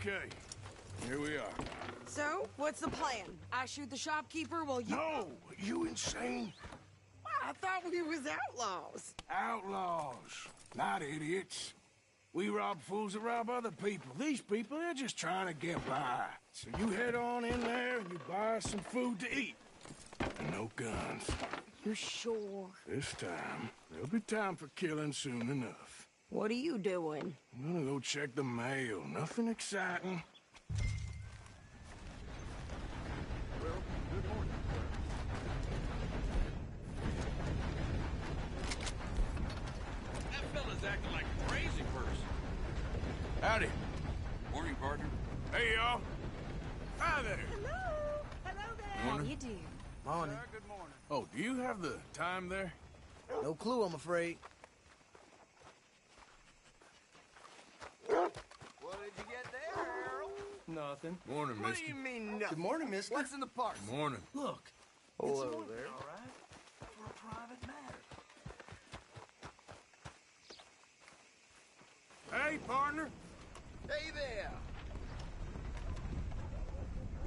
Okay, here we are. So, what's the plan? I shoot the shopkeeper while you... No, you insane? I thought we was outlaws. Outlaws, not idiots. We rob fools that rob other people. These people, they're just trying to get by. So you head on in there and you buy some food to eat. And no guns. You sure? This time, there'll be time for killing soon enough. What are you doing? I'm gonna go check the mail. Nothing exciting. Well, good morning. That fella's acting like a crazy person. Howdy. Morning, partner. Hey, y'all. Hi there. Hello. Hello there. Morning. How you do? Morning. Good morning. Oh, do you have the time there? No clue, I'm afraid. What did you get there, Harold? Nothing. Morning, What mister. do you mean, nothing? Good morning, mister. What's in the parcel? Morning. Look. Hello it's there. all right. For a private matter. Hey, partner. Hey there.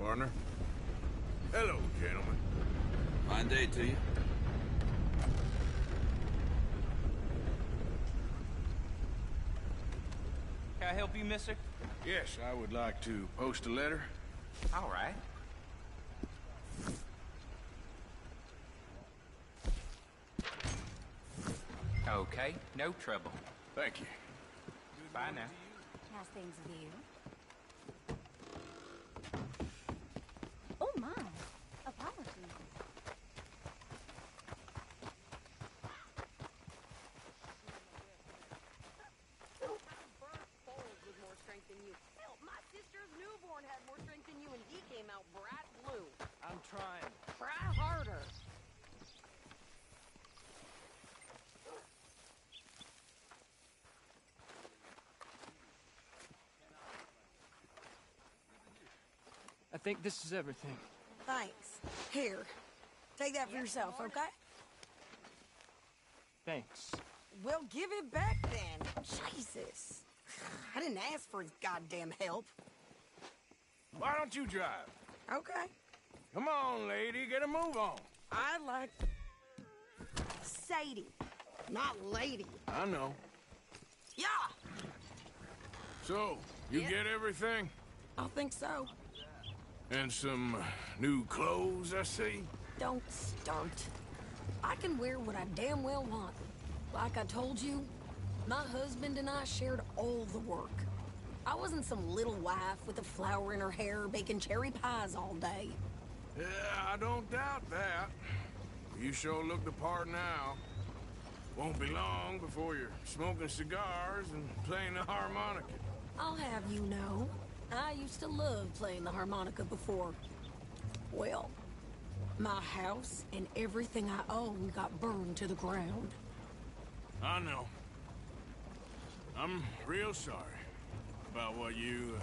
Partner. Hello, gentlemen. Fine day to you. Can I help you, mister? Yes, I would like to post a letter. All right. Okay, no trouble. Thank you. Bye now. How's things with you? Oh my, apologies. With more strength than you. Hell, my sister's newborn had more strength than you, and he came out bright blue. I'm trying. Try harder. I think this is everything. Thanks. Here, take that for yourself, okay? Thanks. Well, give it back then. Jesus. I didn't ask for his goddamn help. Why don't you drive? Okay. Come on, lady, get a move on. I like Sadie, not lady. I know. Yeah, So, you get everything? I think so. And some new clothes, I see? Don't start. I can wear what I damn well want. Like I told you, my husband and I shared all the work. I wasn't some little wife with a flower in her hair baking cherry pies all day. Yeah, I don't doubt that. You sure look the part now. Won't be long before you're smoking cigars and playing the harmonica. I'll have you know, I used to love playing the harmonica before. Well, my house and everything I own got burned to the ground. I know. I'm real sorry about what you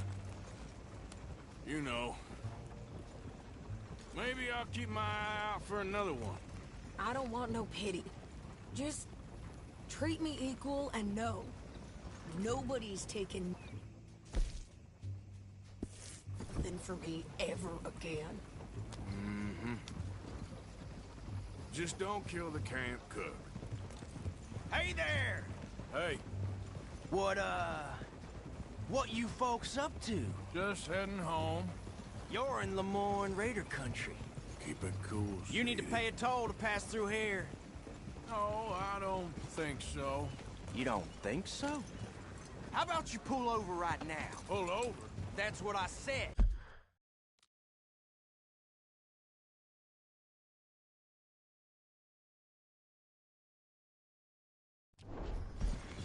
know. Maybe I'll keep my eye out for another one. I don't want no pity. Just treat me equal and know nobody's taking nothing for me ever again. Mm-hmm. Just don't kill the camp cook. Hey there! Hey, What you folks up to? just heading home. You're in Lemoyne Raider country. Keep it cool, You need to sweetie. pay a toll to pass through here. No, I don't think so. You don't think so? How about you pull over right now? Pull over. That's what I said.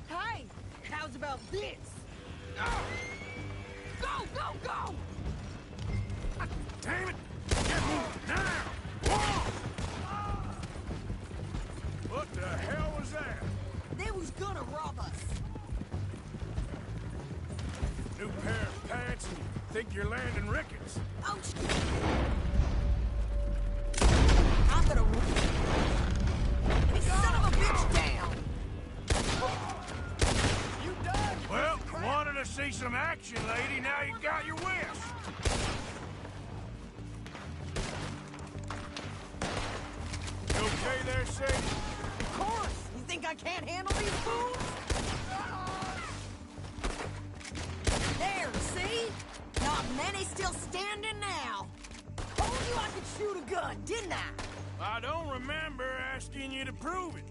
Hey, how's about this? Go, go, go! Damn it! Get moving now! Whoa! What the hell was that? They was gonna rob us. New pair of pants and you think you're landing Ricketts. Oh, I'm gonna... Son of a bitch down! Well, wanted to see some action, lady. Now you got your can't handle these fools? There, see? Not many still standing now. Told you I could shoot a gun, didn't I? I don't remember asking you to prove it.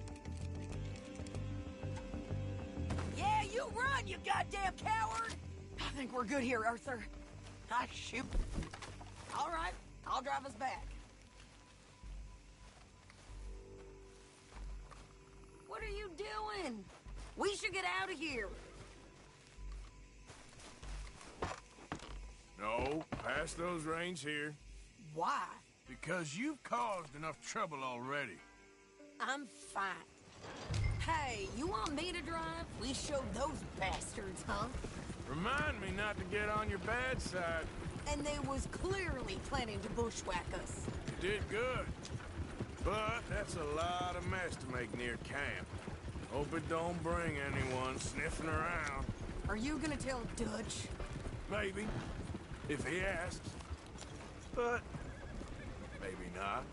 Yeah, you run, you goddamn coward! I think we're good here, Arthur. I shoot. All right, I'll drive us back. What are you doing? We should get out of here. No, pass those reins here. Why? Because you've caused enough trouble already. I'm fine. Hey, you want me to drive? We showed those bastards, huh? Remind me not to get on your bad side. And they was clearly planning to bushwhack us. You did good. But that's a lot of mess to make near camp. Hope it don't bring anyone sniffing around. Are you gonna tell Dutch? Maybe. If he asks. But maybe not.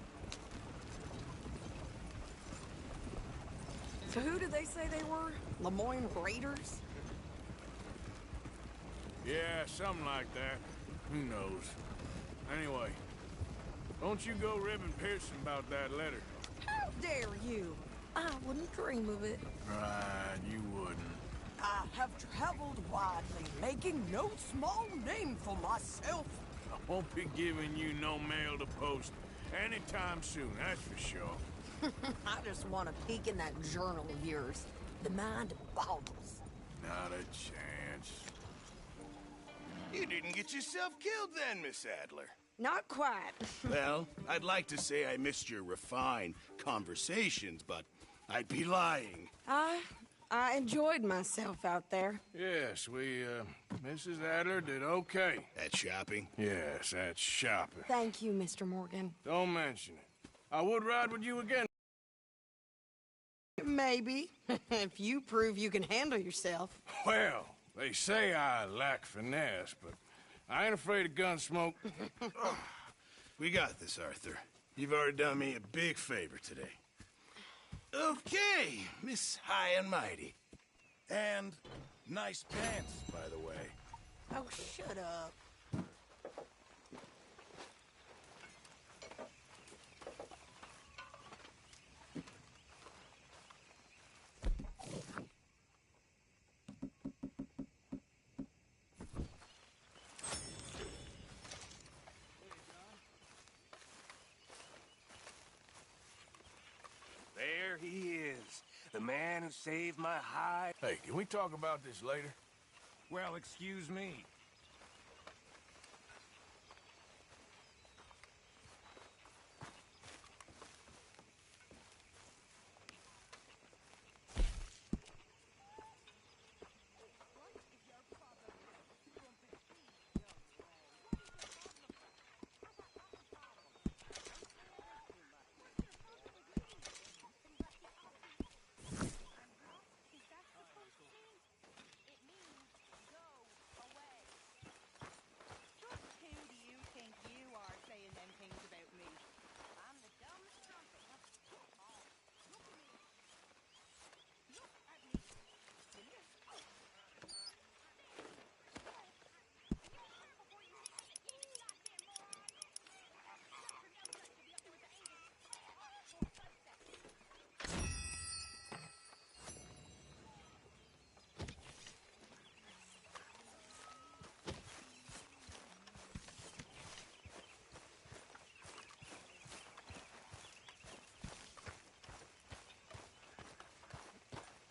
So who did they say they were? Lemoyne Raiders? Yeah, something like that. Who knows? Anyway, don't you go ribbing Pearson about that letter. How dare you? I wouldn't dream of it. Right, you wouldn't. I have traveled widely, making no small name for myself. I won't be giving you no mail to post anytime soon, that's for sure. I just want to peek in that journal of yours. The mind boggles. Not a chance. You didn't get yourself killed then, Miss Adler. Not quite. Well, I'd like to say I missed your refined conversations, but I'd be lying. I enjoyed myself out there. Yes, Mrs. Adler did okay. At shopping? Yes, that's shopping. Thank you, Mr. Morgan. Don't mention it. I would ride with you again. Maybe, if you prove you can handle yourself. Well, they say I lack finesse, but I ain't afraid of gun smoke. We got this, Arthur. You've already done me a big favor today. Okay, Miss High and Mighty. And nice pants, by the way. Oh, shut up. There he is, the man who saved my hide. Hey, can we talk about this later? Well, excuse me.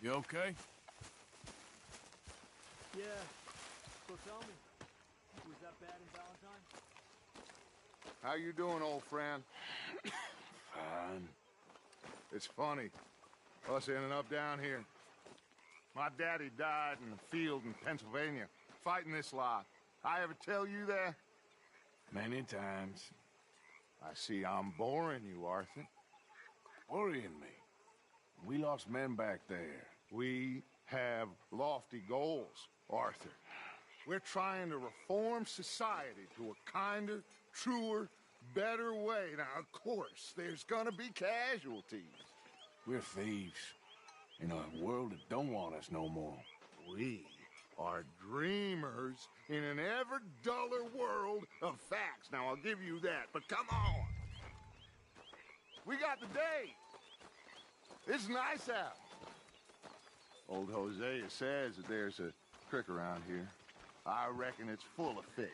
You okay? Yeah. So tell me, was that bad in Valentine? How you doing, old friend? Fine. It's funny, us ending up down here. My daddy died in the field in Pennsylvania, fighting this lot. I ever tell you that? Many times. I see I'm boring you, Arthur. Worrying me. We lost men back there. We have lofty goals, Arthur. We're trying to reform society to a kinder, truer, better way. Now, of course, there's gonna be casualties. We're thieves. in a world that don't want us no more. We are dreamers in an ever duller world of facts. Now, I'll give you that, but come on. We got the day. It's nice out. Old Hosea says that there's a creek around here. I reckon it's full of fish.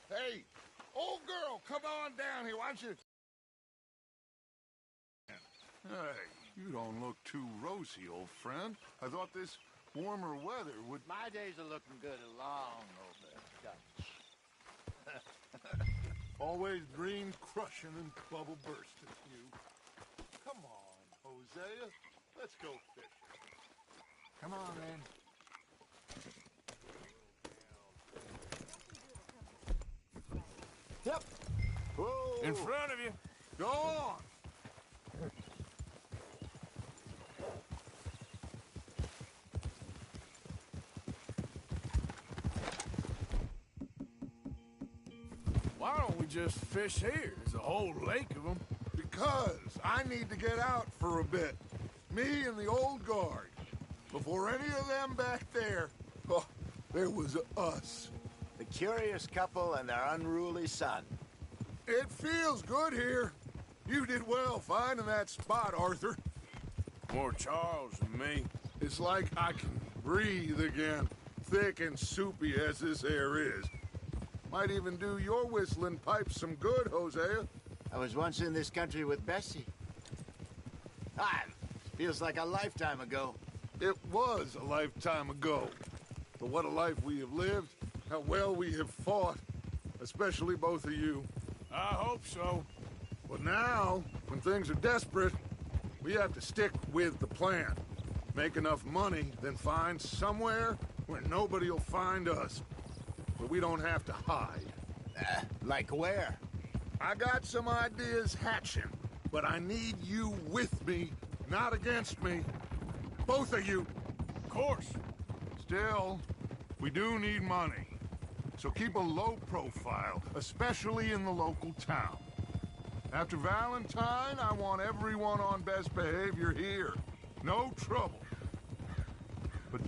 Hey, old girl, come on down here. Why don't you... Hey, you don't look too rosy, old friend. I thought this warmer weather would... My days are looking good along over Dutch. Always dream crushing and bubble bursting, you. Come on, Hosea. Let's go fishing. Come on, then. Yep. Whoa. In front of you. Go on. Why don't we just fish here? There's a whole lake of them. Because I need to get out for a bit. Me and the old guard. Before any of them back there, oh, there was us. The curious couple and their unruly son. It feels good here. You did well finding that spot, Arthur. More Charles than me. It's like I can breathe again, thick and soupy as this air is. Might even do your whistling pipes some good, Hosea. I was once in this country with Bessie. Feels like a lifetime ago. It was a lifetime ago. But what a life we have lived, how well we have fought, especially both of you. I hope so. But now, when things are desperate, we have to stick with the plan. Make enough money, then find somewhere where nobody will find us. Where we don't have to hide. Like where? I got some ideas hatching, but I need you with me, not against me. Both of you. Of course. Still, we do need money. So keep a low profile, especially in the local town. After Valentine, I want everyone on best behavior here. No trouble. But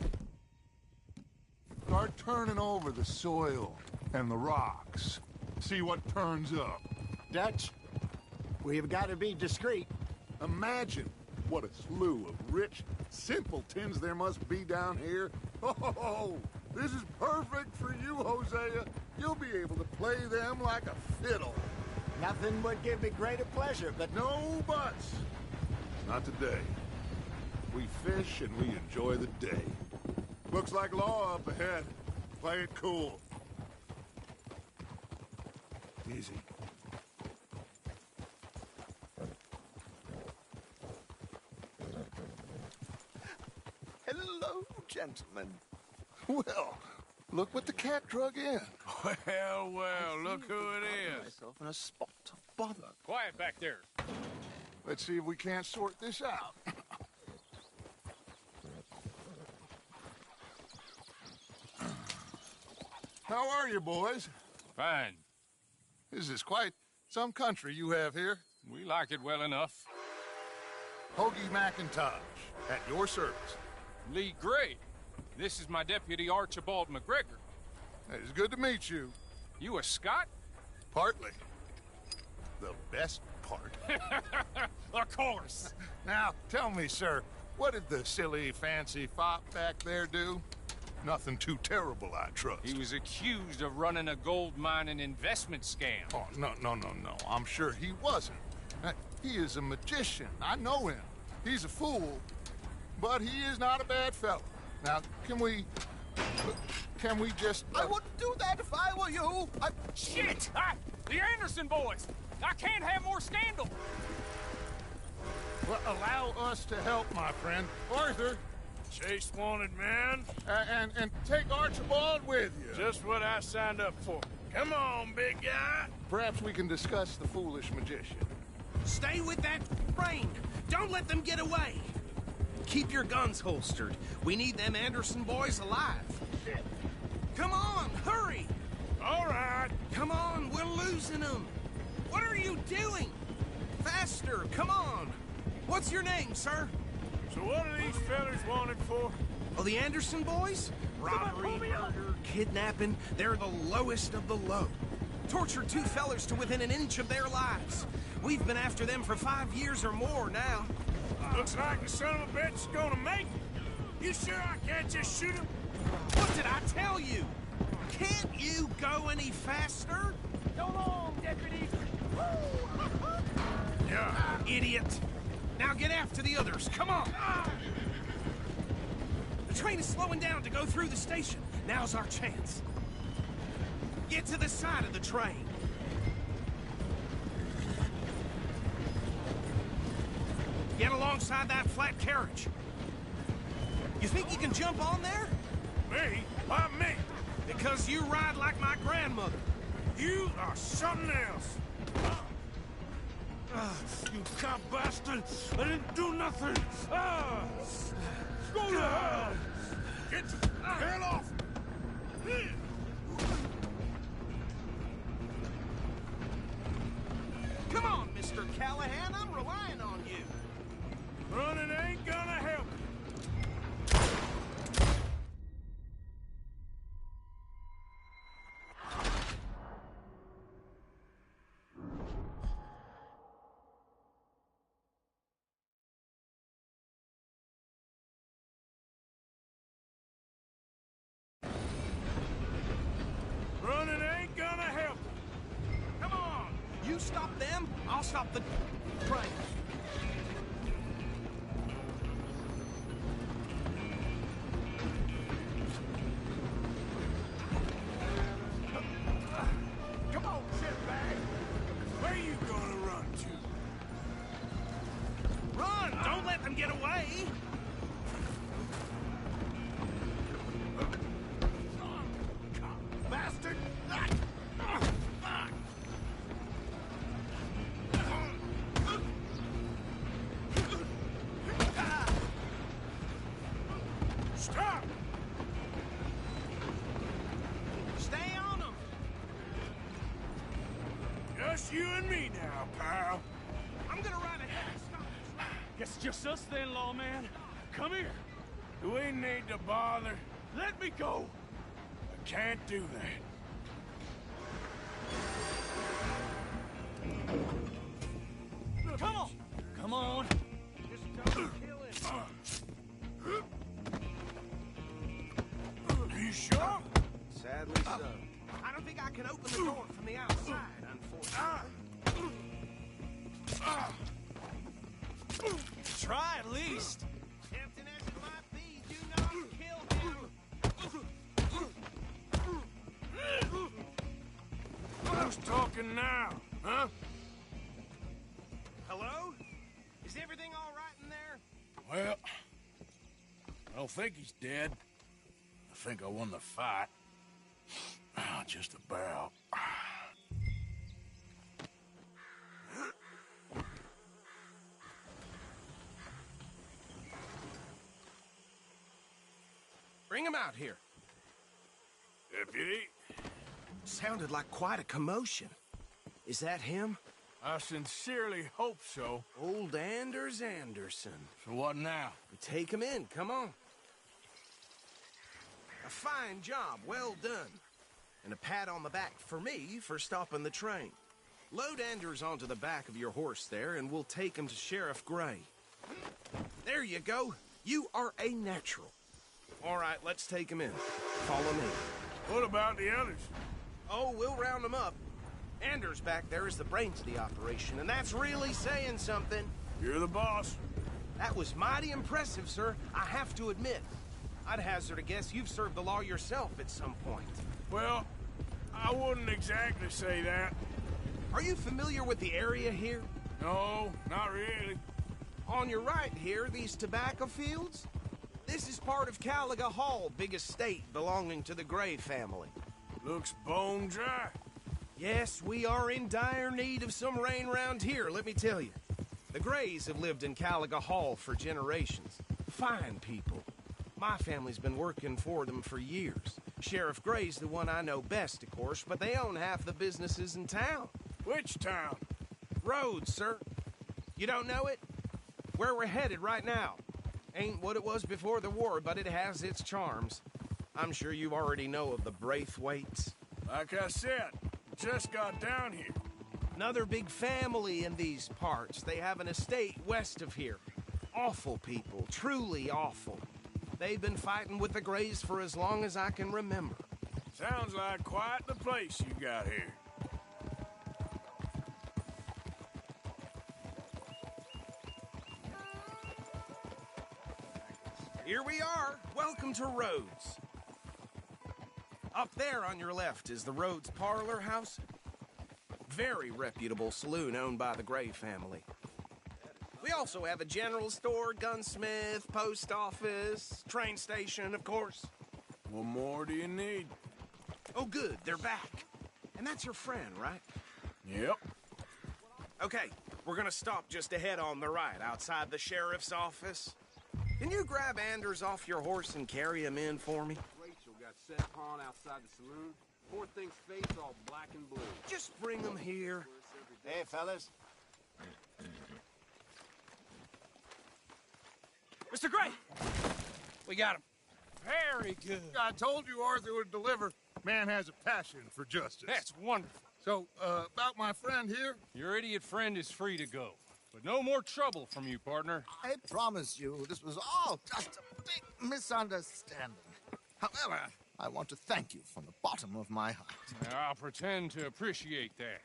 start turning over the soil and the rocks. See what turns up. Dutch, we've got to be discreet. Imagine what a slew of rich simpletons there must be down here. Oh, this is perfect for you, Hosea. You'll be able to play them like a fiddle. Nothing would give me greater pleasure, but... No buts. Not today. We fish and we enjoy the day. Looks like law up ahead. Play it cool. Easy. Hello, gentlemen. Well, look what the cat drug in. Well, look who it is. Myself in a spot of bother. Quiet back there. Let's see if we can't sort this out. How are you, boys? Fine. This is quite some country you have here. We like it well enough. Hoagie McIntosh, at your service. Lee Gray. This is my deputy Archibald McGregor. It's good to meet you. You a Scot? Partly. The best part. Of course. Now, tell me, sir, what did the silly, fancy fop back there do? Nothing too terrible, I trust. He was accused of running a gold mining investment scam. Oh, no. I'm sure he wasn't. He is a magician. I know him. He's a fool, but he is not a bad fellow. Now, can we just... I wouldn't do that if I were you. Shit! The Anderson boys! I can't have more scandal! Well, allow us to help, my friend. Arthur, Chase wanted man. and take Archibald with you. Just what I signed up for. Come on, big guy. Perhaps we can discuss the foolish magician. Stay with that train. Don't let them get away. Keep your guns holstered. We need them Anderson boys alive. Come on, hurry! All right. Come on, we're losing them. What are you doing? Faster, come on. What's your name, sir? So what are these fellas wanted for? Oh, the Anderson boys? Robbery, murder, kidnapping. They're the lowest of the low. Tortured 2 fellers to within an inch of their lives. We've been after them for 5 years or more now. Looks like the son of a bitch is gonna make it. You sure I can't just shoot him? What did I tell you? Can't you go any faster? So long, deputies. Yeah. Idiot. Now get after the others, come on. The train is slowing down to go through the station. Now's our chance. Get to the side of the train. Get alongside that flat carriage. You think you can jump on there? Me? Why me? Because you ride like my grandmother. You are something else. You cop bastard! I didn't do nothing! Go to hell! Get the hell off! Come on, Mr. Callahan, I'm relying on you. Running ain't gonna help. Running ain't gonna help. Come on! You stop them, I'll stop the train. Come on, shitbag. Where you gonna run to? Run! Don't let them get away! Bastard! Stop! Stay on them! Just you and me now, pal. I'm gonna ride ahead and stop. Guess it's just us then, lawman. Come here. Do we need to bother? Let me go. I can't do that. Come on. Come on. Just don't kill him. You sure? Sadly so. I don't think I can open the door from the outside, unfortunately. Try at least. Tempting as it might be, do not kill him. Who's talking now, huh? Hello? Is everything all right in there? Well, I don't think he's dead. I think I won the fight. Just about. Bring him out here. Deputy, Sounded like quite a commotion. Is that him? I sincerely hope so. Old Anders Anderson. So what now? Take him in, come on. A fine job, well done. And a pat on the back for me for stopping the train. Load Anders onto the back of your horse there, and we'll take him to Sheriff Gray. There you go. You are a natural. All right, let's take him in. Follow me. What about the others? Oh, we'll round them up. Anders back there is the brains of the operation, and that's really saying something. You're the boss. That was mighty impressive, sir. I have to admit. I'd hazard a guess you've served the law yourself at some point. Well, I wouldn't exactly say that. Are you familiar with the area here? No, not really. On your right here, these tobacco fields? This is part of Caliga Hall, big estate belonging to the Gray family. Looks bone dry. Yes, we are in dire need of some rain round here, let me tell you. The Grays have lived in Caliga Hall for generations. Fine people. My family's been working for them for years. Sheriff Gray's the one I know best, of course, but they own half the businesses in town. Which town? Rhodes, sir. You don't know it? Where we're headed right now. Ain't what it was before the war, but it has its charms. I'm sure you already know of the Braithwaites. Like I said, just got down here. Another big family in these parts. They have an estate west of here. Awful people, truly awful. They've been fighting with the Grays for as long as I can remember. Sounds like quite the place you got here. Here we are. Welcome to Rhodes. Up there on your left is the Rhodes Parlor House. Very reputable saloon owned by the Gray family. We also have a general store, gunsmith, post office, train station, of course. What more do you need? Oh, good. They're back. And that's your friend, right? Yep. Okay, we're gonna stop just ahead on the right, outside the sheriff's office. Can you grab Anders off your horse and carry him in for me? Rachel got set upon outside the saloon. Poor thing's face all black and blue. Just bring him here. Hey, fellas. Mr. Gray! We got him. Very good. I told you Arthur would deliver. Man has a passion for justice. That's wonderful. So, about my friend here? Your idiot friend is free to go. But no more trouble from you, partner. I promise you, this was all just a big misunderstanding. However, I want to thank you from the bottom of my heart. I'll pretend to appreciate that.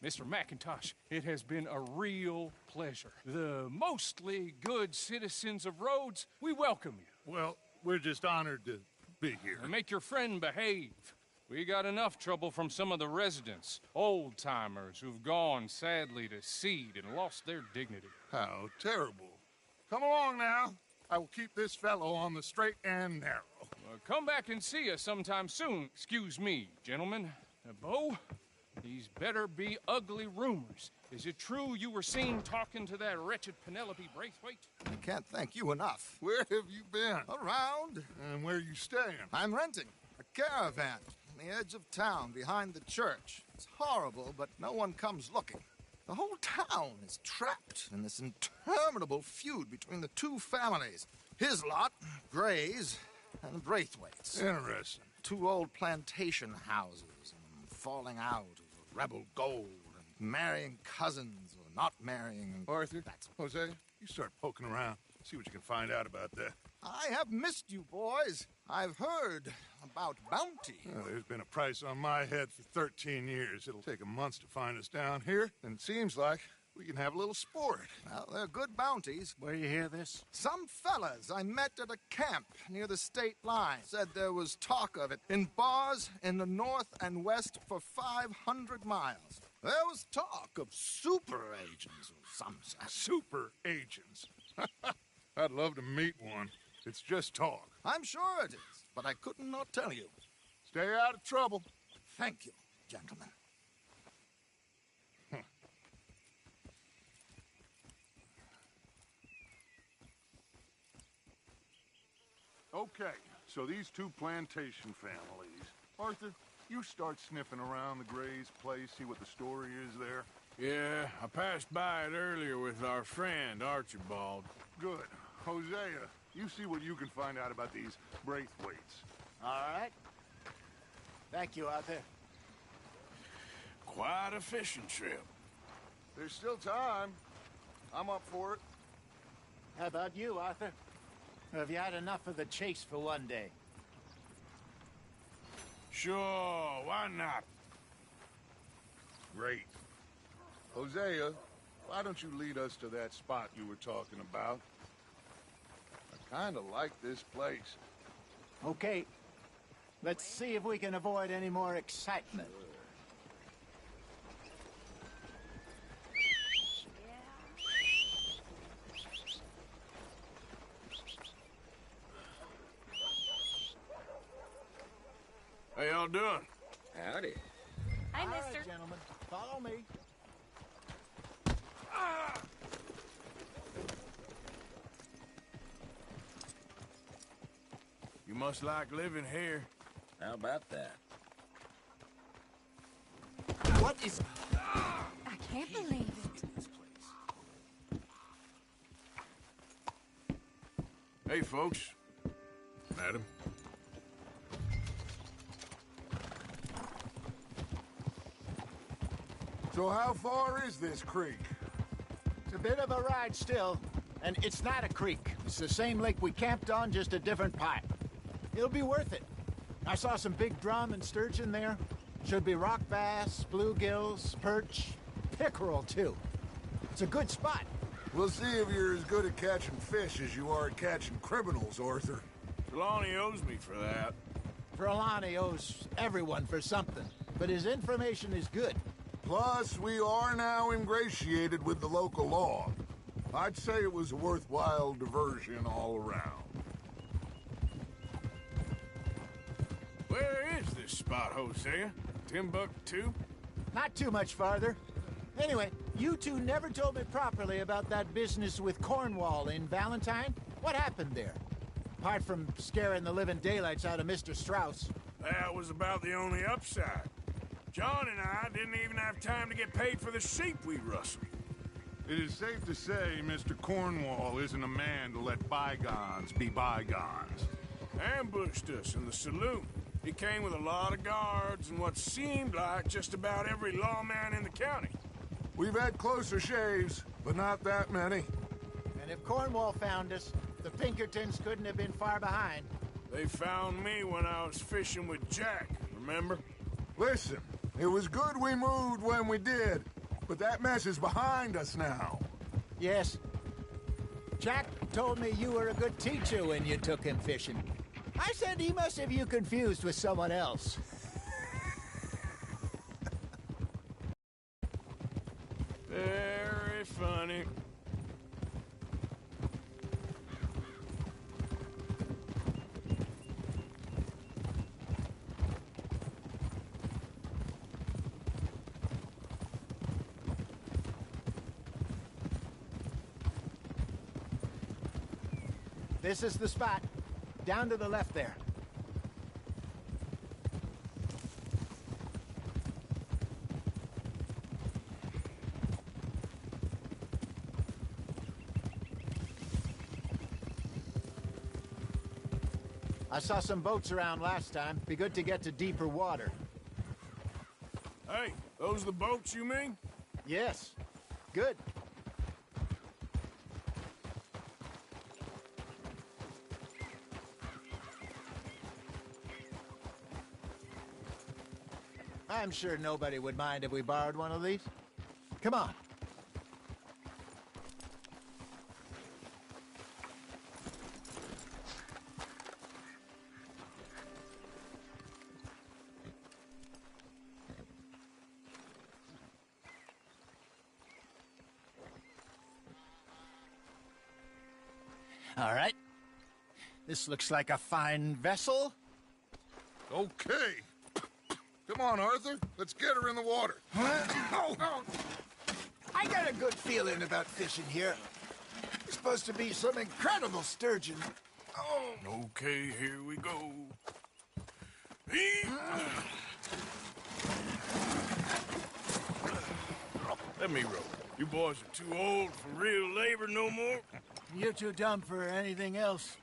Mr. McIntosh, it has been a real pleasure. The mostly good citizens of Rhodes, we welcome you. Well, we're just honored to be here. And make your friend behave. We got enough trouble from some of the residents, old-timers who've gone, sadly, to seed and lost their dignity. How terrible. Come along now. I will keep this fellow on the straight and narrow. Come back and see us sometime soon. Excuse me, gentlemen. Bo, these better be ugly rumors. Is it true you were seen talking to that wretched Penelope Braithwaite? I can't thank you enough. Where have you been? Around. And where are you staying? I'm renting a caravan on the edge of town behind the church. It's horrible, but no one comes looking. The whole town is trapped in this interminable feud between the two families. His lot, Gray's, and Braithwaite's. Interesting. Two old plantation houses, and falling out over rebel gold, and marrying cousins or not marrying. Arthur, Jose, you start poking around. See what you can find out about that. I have missed you, boys. I've heard about bounty. Well, there's been a price on my head for 13 years. It'll take a month to find us down here, and it seems like we can have a little sport. Well, they're good bounties. Where you hear this? Some fellas I met at a camp near the state line said there was talk of it in bars in the north and west for 500 miles. There was talk of super agents or some such. Super agents. I'd love to meet one. It's just talk. I'm sure it is, but I could not tell you. Stay out of trouble. Thank you, gentlemen. Okay, so these two plantation families. Arthur, you start sniffing around the Gray's place, see what the story is there. Yeah, I passed by it earlier with our friend, Archibald. Good. Hosea, you see what you can find out about these Braithwaites. All right. Thank you, Arthur. Quite a fishing trip. There's still time. I'm up for it. How about you, Arthur? Have you had enough of the chase for one day? Sure, why not? Great. Hosea, why don't you lead us to that spot you were talking about? I kind of like this place. Okay. Let's see if we can avoid any more excitement. How y'all doing? Howdy. Hi, All mister. right, gentlemen, follow me. You must like living here. How about that? What is... I can't believe it. Hey, folks. Madam. So how far is this creek? It's a bit of a ride still, and it's not a creek. It's the same lake we camped on, just a different pipe. It'll be worth it. I saw some big drum and sturgeon there. Should be rock bass, bluegills, perch, pickerel, too. It's a good spot. We'll see if you're as good at catching fish as you are at catching criminals, Arthur. Trelawney owes me for that. Trelawney owes everyone for something, but his information is good. Plus, we are now ingratiated with the local law. I'd say it was a worthwhile diversion all around. Where is this spot, Hosea? Timbuktu? Not too much farther. Anyway, you two never told me properly about that business with Cornwall in Valentine. What happened there? Apart from scaring the living daylights out of Mr. Strauss. That was about the only upside. John and I didn't even have time to get paid for the sheep we rustled. It is safe to say Mr. Cornwall isn't a man to let bygones be bygones. Ambushed us in the saloon. He came with a lot of guards and what seemed like just about every lawman in the county. We've had closer shaves, but not that many. And if Cornwall found us, the Pinkertons couldn't have been far behind. They found me when I was fishing with Jack, remember? Listen, it was good we moved when we did, but that mess is behind us now. Yes. Jack told me you were a good teacher when you took him fishing. I said he must have you confused with someone else. Very funny. This is the spot. Down to the left there. I saw some boats around last time. Be good to get to deeper water. Hey, those the boats you mean? Yes. Good. I'm sure nobody would mind if we borrowed one of these. Come on. All right. This looks like a fine vessel. Okay. Come on, Arthur. Let's get her in the water. Oh. I got a good feeling about fishing here. It's supposed to be some incredible sturgeon. Oh. Okay, here we go. Let me row. You boys are too old for real labor no more. You're too dumb for anything else.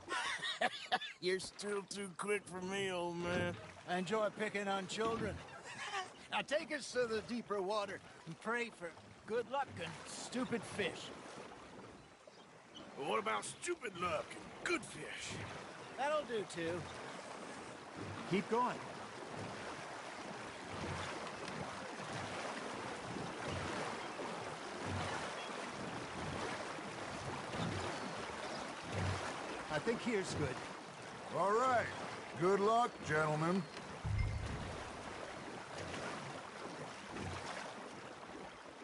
You're still too quick for me, old man. I enjoy picking on children. Now take us to the deeper water and pray for good luck and stupid fish. But what about stupid luck and good fish? That'll do, too. Keep going. I think here's good. All right. Good luck, gentlemen.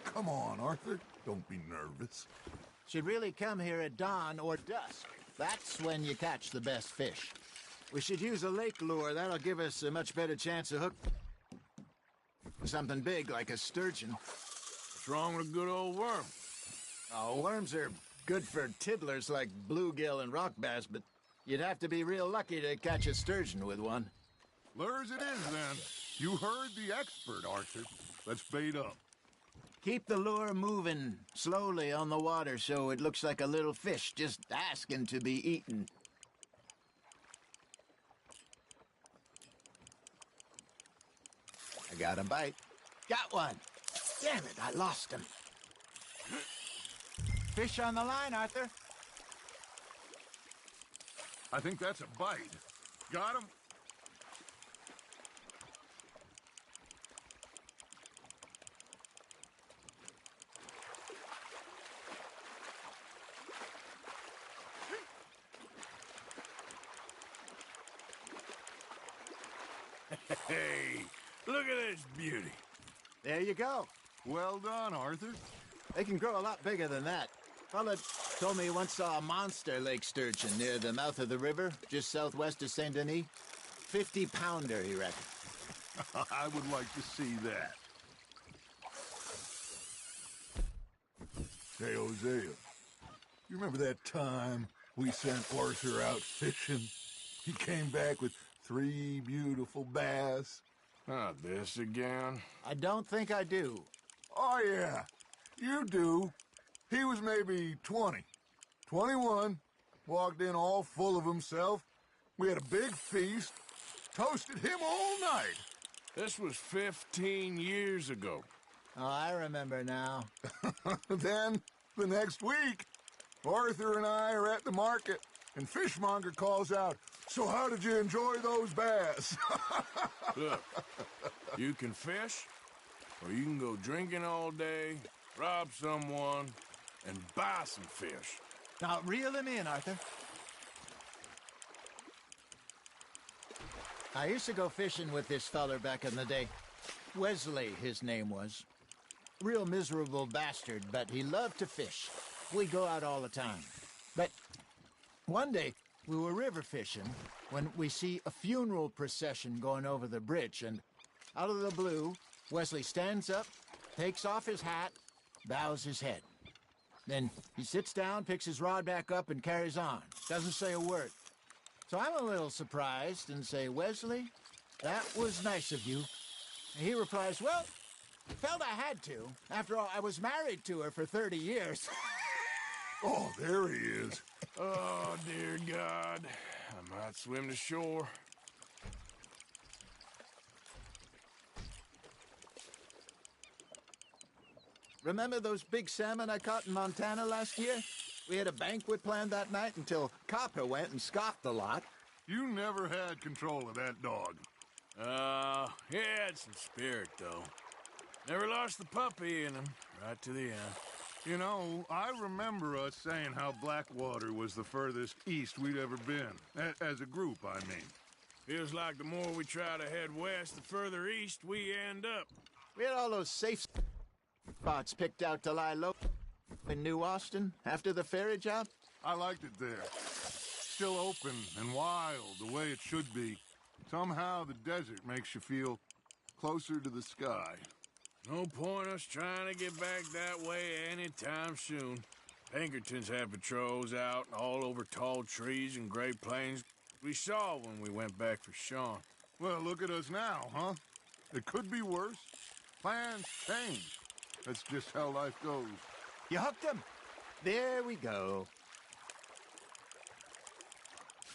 Come on, Arthur. Don't be nervous. Should really come here at dawn or dusk. That's when you catch the best fish. We should use a lake lure. That'll give us a much better chance of hook. Something big like a sturgeon. What's wrong with a good old worm? Oh, worms are good for tiddlers like bluegill and rock bass, but you'd have to be real lucky to catch a sturgeon with one. Lures it is, then. You heard the expert, Arthur. Let's bait up. Keep the lure moving slowly on the water so it looks like a little fish just asking to be eaten. I got a bite. Got one. Damn it, I lost him. Fish on the line, Arthur. I think that's a bite. Got him? Hey, look at this beauty. There you go. Well done, Arthur. They can grow a lot bigger than that. Fella told me he once saw a monster lake sturgeon near the mouth of the river, just southwest of Saint Denis. 50-pounder, he reckoned. I would like to see that. Hey, Hosea, you remember that time we sent Arthur out fishing? He came back with 3 beautiful bass. Not this again. I don't think I do. Oh, yeah, you do. He was maybe 20, 21, walked in all full of himself. We had a big feast, toasted him all night. This was 15 years ago. Oh, I remember now. Then, the next week, Arthur and I are at the market, and Fishmonger calls out, "So how did you enjoy those bass?" Look, you can fish, or you can go drinking all day, rob someone, and buy some fish. Now, reel him in, Arthur. I used to go fishing with this feller back in the day. Wesley, his name was. Real miserable bastard, but he loved to fish. We'd go out all the time. But one day, we were river fishing when we see a funeral procession going over the bridge, and out of the blue, Wesley stands up, takes off his hat, bows his head. Then he sits down, picks his rod back up, and carries on. Doesn't say a word. So I'm a little surprised and say, "Wesley, that was nice of you." And he replies, "Well, felt I had to. After all, I was married to her for 30 years. Oh, there he is. Oh, dear God. I might swim to shore. Remember those big salmon I caught in Montana last year? We had a banquet planned that night until Copper went and scoffed the lot. You never had control of that dog. He had some spirit, though. Never lost the puppy in him, right to the end. You know, I remember us saying how Blackwater was the furthest east we'd ever been. As a group, I mean. Feels like the more we try to head west, the further east we end up. We had all those safe spots picked out to lie low in New Austin after the ferry job. I liked it there. Still open and wild, the way it should be. Somehow the desert makes you feel closer to the sky. No point us trying to get back that way anytime soon. Pinkertons had patrols out all over tall trees and Great Plains we saw when we went back for Sean. Well, look at us now, huh? It could be worse. Plans change. That's just how life goes. You hooked him. There we go.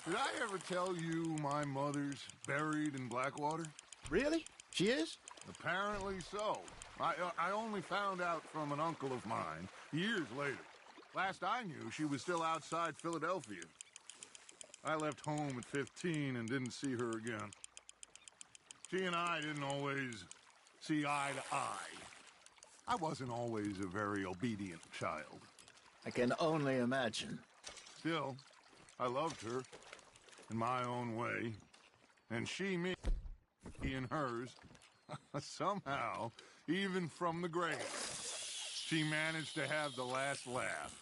Did I ever tell you my mother's buried in Blackwater? Really? She is? Apparently so. I only found out from an uncle of mine years later. Last I knew, she was still outside Philadelphia. I left home at 15 and didn't see her again. She and I didn't always see eye to eye. I wasn't always a very obedient child. I can only imagine. Still, I loved her in my own way. And she me in hers. Somehow, even from the grave, she managed to have the last laugh.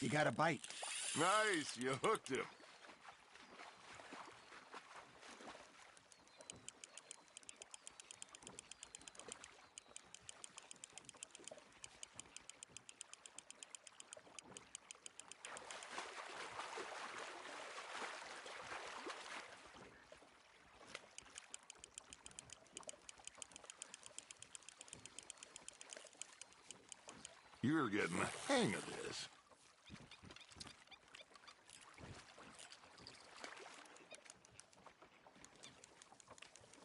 You got a bite. Nice, you hooked him. You're getting the hang of this.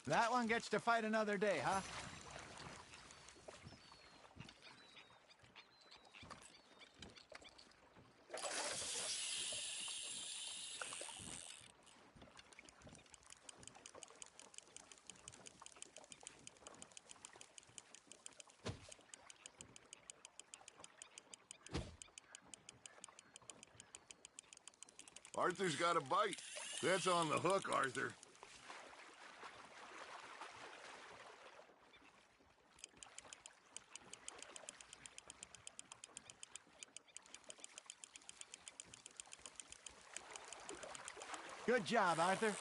That one gets to fight another day, huh? Arthur's got a bite. That's on the hook, Arthur. Good job, Arthur.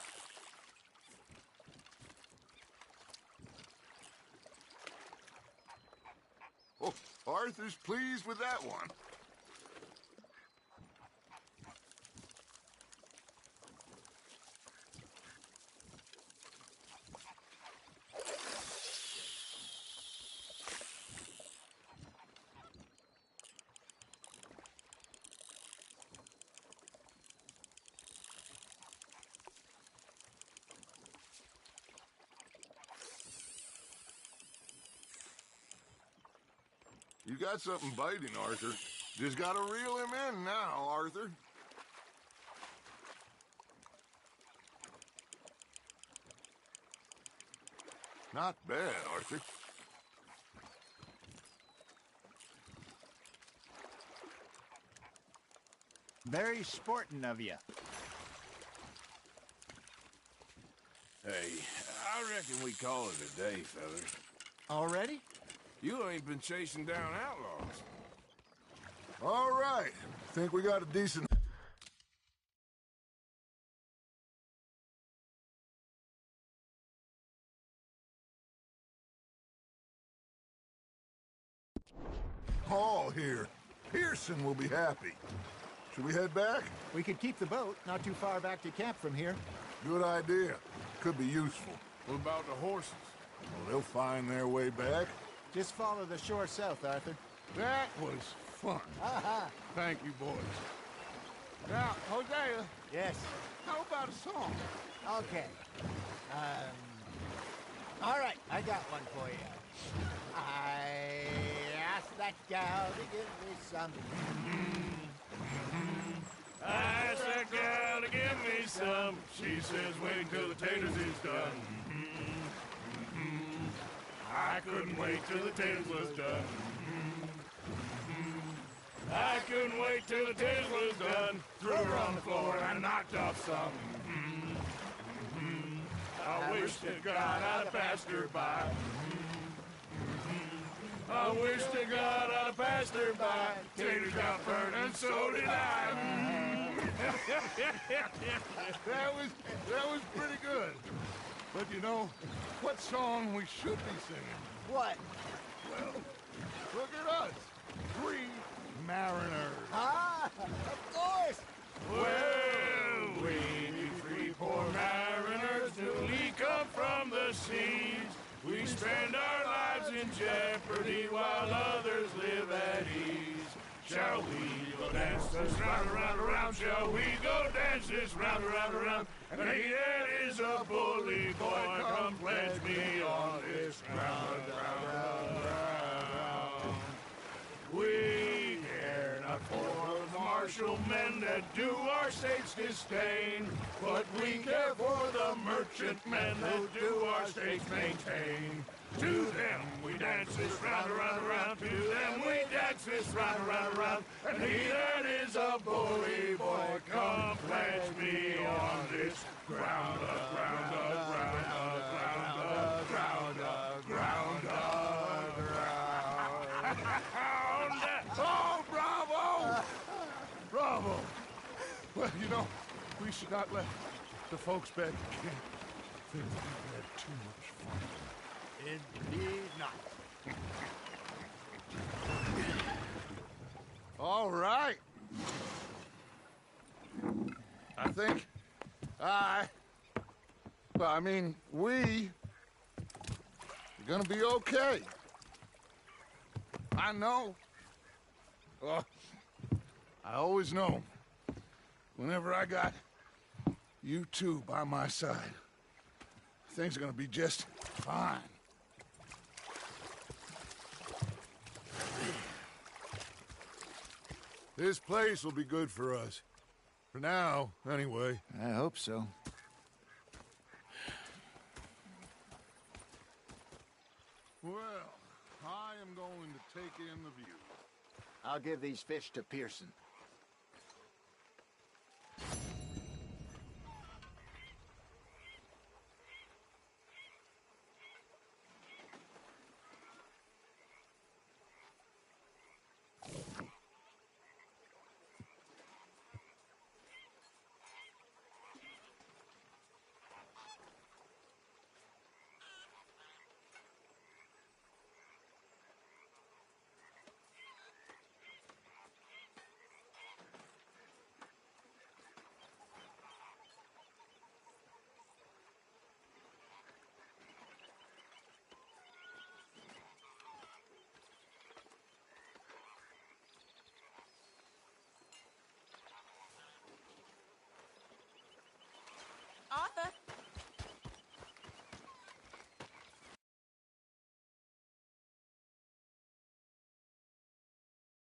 Oh, Arthur's pleased with that one. You got something biting, Arthur. Just gotta reel him in now, Arthur. Not bad, Arthur. Very sporting of you. Hey, I reckon we call it a day, fellas. Already? You ain't been chasing down outlaws. All right. Think we got a decent... haul here. Pearson will be happy. Should we head back? We could keep the boat not too far back to camp from here. Good idea. Could be useful. What about the horses? Well, they'll find their way back. Just follow the shore south, Arthur. That was fun. Thank you, boys. Now, Hosea, Yes. how about a song? Okay. All right, I got one for you. I asked that gal to give me some. I asked that gal to give me some. She says wait till the taters is done. I couldn't wait till the taters was done. I couldn't wait till the taters was done. Threw her on the floor and I knocked off some. I wish to God I'd have passed her by. I wish to God I'd have passed her by. Taters got burned and so did I. That was pretty good. But you know, what song we should be singing? What? Well, look at us. 3 mariners. Ah, of course. Well, we be 3 poor mariners newly come from the seas. We spend our lives in jeopardy while others live at ease. Shall we go dance this round, around, around? Shall we go dance this round, around, around? And he that is a bully boy, come pledge me on this ground, ground, ground. We care not for the martial men that do our states disdain, but we care for the merchant men that do our states maintain. To them we dance this round, around, around. To them we dance this round, around, around. And he that is a bully boy, come pledge me on this ground, ground, ground, ground, ground, ground, ground. Oh, bravo! Well, you know, we should not let the folks back at camp think that we've had too much fun. Indeed not. All right. I think we are gonna be okay. I know. I always know. Whenever I got you two by my side, things are gonna be just fine. This place will be good for us. For now, anyway. I hope so. Well, I am going to take in the view. I'll give these fish to Pearson.